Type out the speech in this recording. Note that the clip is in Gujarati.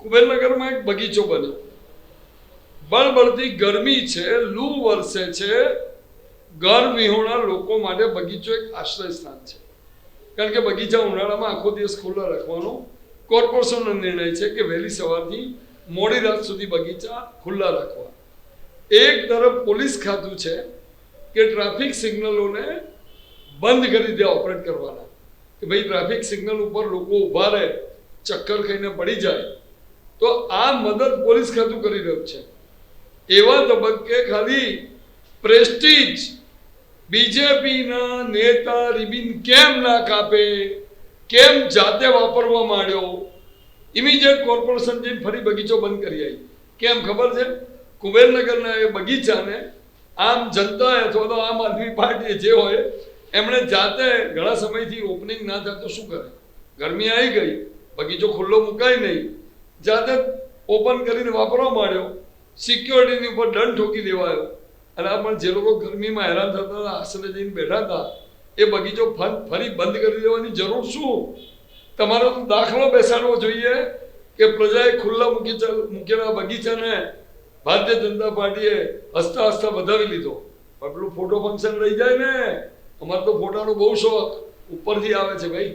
કુબેરનગરમાં એક બગીચો બન્યો, બળબળતી ગરમી છે, લૂ વરસે છે, ઘર વિહોણા લોકો માટે બગીચો એક આશ્રય સ્થાન છે. કારણ કે બગીચા ઉનાળામાં આખો દિવસ ખુલ્લા રાખવાનો કોર્પોરેશનનો નિર્ણય છે કે વહેલી સવારથી મોડી રાત સુધી બગીચા ખુલ્લા રાખવા. એક તરફ પોલીસ ખાતું છે કે ટ્રાફિક સિગ્નલોને બંધ કરી દે, ઓપરેટ કરવાના, કે ભાઈ ટ્રાફિક સિગ્નલ ઉપર લોકો ઊભા રહે, ચક્કર ખાઈને પડી જાય, તો આ મદદ પોલીસ ખાતું કરી રહ્યું છે. એવા તબક્કે ખાલી પ્રેસ્ટીજ બીજેપીના નેતા રિબિન કેમ ના કાપે, કેમ જાતે વાપરવા માંડ્યો, ઇમિડિયેટ કોર્પોરેશન જઈને ફરી બગીચો બંધ કરી આવી. કેમ ખબર છે? કુબેરનગરના એ બગીચાને આમ જનતા અથવા તો આમ આદમી પાર્ટી જે હોય એમણે જાતે ઘણા સમયથી ઓપનિંગ ના થાય તો શું કરે, ગરમી આવી ગઈ, બગીચો ખુલ્લો મુકાય નહીં, જાતે ઓપન કરીને વાપરવા માંડ્યો, સિક્યોરિટીની ઉપર દંડ ઠોકી દેવાયો. અને આ પણ જે લોકો ગરમીમાં હેરાન થતા હતા, આશરે જઈને બેઠા હતા, એ બગીચો ફરી બંધ કરી દેવાની જરૂર શું? તમારો તો દાખલો બેસાડવો જોઈએ કે પ્રજાએ ખુલ્લા મૂકેલા બગીચાને ભારતીય જનતા પાર્ટીએ હસતા હસતા વધાવી લીધો. પેલું ફોટો ફંક્શન રહી જાય ને, અમારે તો ફોટાનો બહુ શોખ ઉપરથી આવે છે ભાઈ.